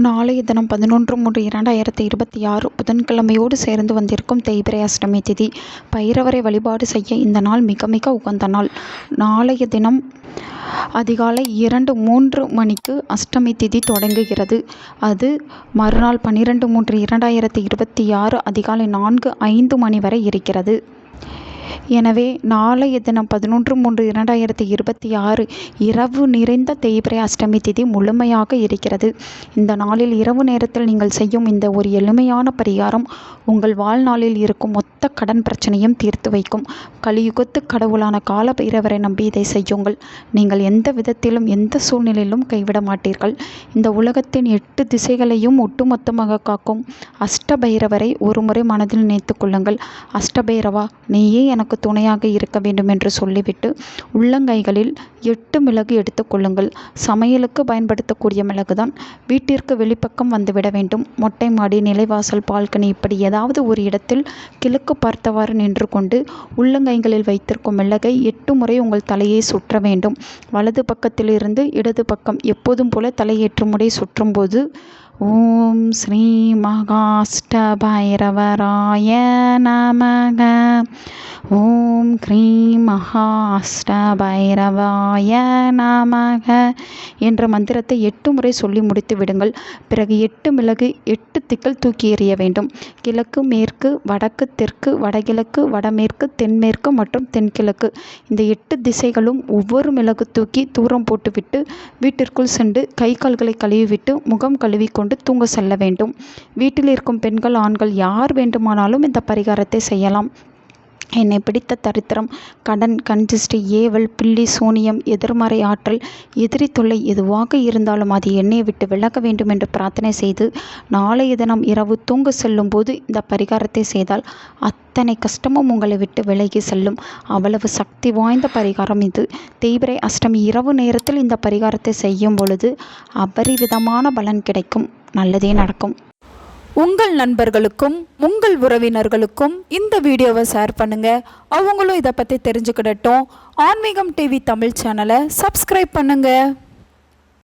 நாளைய தினம் 11/3/2026 புதன்கிழமையோடு சேர்ந்து வந்திருக்கும் தேய்பிறை அஷ்டமி திதி. பைரவரை வழிபாடு செய்ய இந்த நாள் மிக மிக உகந்த நாள். நாளைய தினம் அதிகாலை 2:03 மணிக்கு அஷ்டமி திதி தொடங்குகிறது. அது மறுநாள் 12/3/2026 அதிகாலை 4:05 மணி வரை இருக்கிறது. எனவே நாளைய தினம் 11/3/2026 இரவு நிறைந்த தேய்பிறை அஷ்டமி திதி முழுமையாக இருக்கிறது. இந்த நாளில் இரவு நேரத்தில் நீங்கள் செய்யும் இந்த ஒரு எளிமையான பரிகாரம் உங்கள் வாழ்நாளில் இருக்கும் மொத்த கடன் பிரச்சனையும் தீர்த்து வைக்கும். கலியுகத்து கடவுளான கால பைரவரை நம்பி இதை செய்யுங்கள். நீங்கள் எந்த விதத்திலும் எந்த சூழ்நிலையிலும் கைவிட மாட்டீர்கள். இந்த உலகத்தின் 8 திசைகளையும் ஒட்டுமொத்தமாக காக்கும் அஷ்டபைரவரை ஒருமுறை மனதில் நினைத்துக் கொள்ளுங்கள். அஷ்டபைரவா, நீயே எனக்கு துணையாக இருக்க வேண்டும் என்று சொல்லிவிட்டு உள்ளங்கைகளில் 8 மிளகு எடுத்துக்கொள்ளுங்கள். சமையலுக்கு பயன்படுத்தக்கூடிய மிளகுதான். வீட்டிற்கு வெளிப்பக்கம் வந்துவிட வேண்டும். மொட்டை மாடி, நிலைவாசல், பால்கனி இப்படி ஏதாவது ஒரு இடத்தில் கிழக்கு பார்த்தவாறு நின்று கொண்டு உள்ளங்கைகளில் வைத்திருக்கும் மிளகை 8 முறை உங்கள் தலையை சுற்ற வேண்டும். வலது பக்கத்திலிருந்து இடது பக்கம் எப்போதும் போல தலையேற்றும் முறை சுற்றும்போது ஓம் ஸ்ரீ மகாஷ்டபைரவராய நமக, ஓம் க்ரீம் மகாஷ்டபைரவாய நமக என்ற மந்திரத்தை 8 முறை சொல்லி முடித்து விடுங்கள். பிறகு 8 மிளகு 8 திக்கில் தூக்கி எறிய வேண்டும். கிழக்கு, மேற்கு, வடக்கு, தெற்கு, வடகிழக்கு, வடமேற்கு, தென்மேற்கு மற்றும் தென்கிழக்கு இந்த 8 திசைகளும் ஒவ்வொரு மிளகு தூக்கி தூரம் போட்டுவிட்டு வீட்டிற்குள் சென்று கை கால்களை கழுவிவிட்டு முகம் கழுவிக்கொண்டு தூங்க செல்ல வேண்டும். வீட்டில் இருக்கும் பெண்கள், ஆண்கள் யார் வேண்டுமானாலும் இந்த பரிகாரத்தை செய்யலாம். என்னை பிடித்த தரித்திரம், கடன், கண்திஷ்டி, ஏவல், பில்லி, சூனியம், எதிர்மறை ஆற்றல், எதிரி தொல்லை எதுவாக இருந்தாலும் அது என்னை விட்டு விலக வேண்டும் என்று பிரார்த்தனை செய்து நாளைய தினம் இரவு தூங்க செல்லும் போது இந்த பரிகாரத்தை செய்தால் அத்தனை கஷ்டமும் உங்களை விட்டு விலகி செல்லும். அவ்வளவு சக்தி வாய்ந்த பரிகாரம் இது. தேய்பிறை அஷ்டமி இரவு நேரத்தில் இந்த பரிகாரத்தை செய்யும் பொழுது அபரிவிதமான பலன் கிடைக்கும். நல்லதே நடக்கும். உங்கள் நண்பர்களுக்கும் உங்கள் உறவினர்களுக்கும் இந்த வீடியோவை ஷேர் பண்ணுங்கள். அவங்களும் இதை பற்றி தெரிஞ்சுக்கிடட்டும். ஆன்மீகம் டிவி தமிழ் சேனலை சப்ஸ்கிரைப் பண்ணுங்கள்.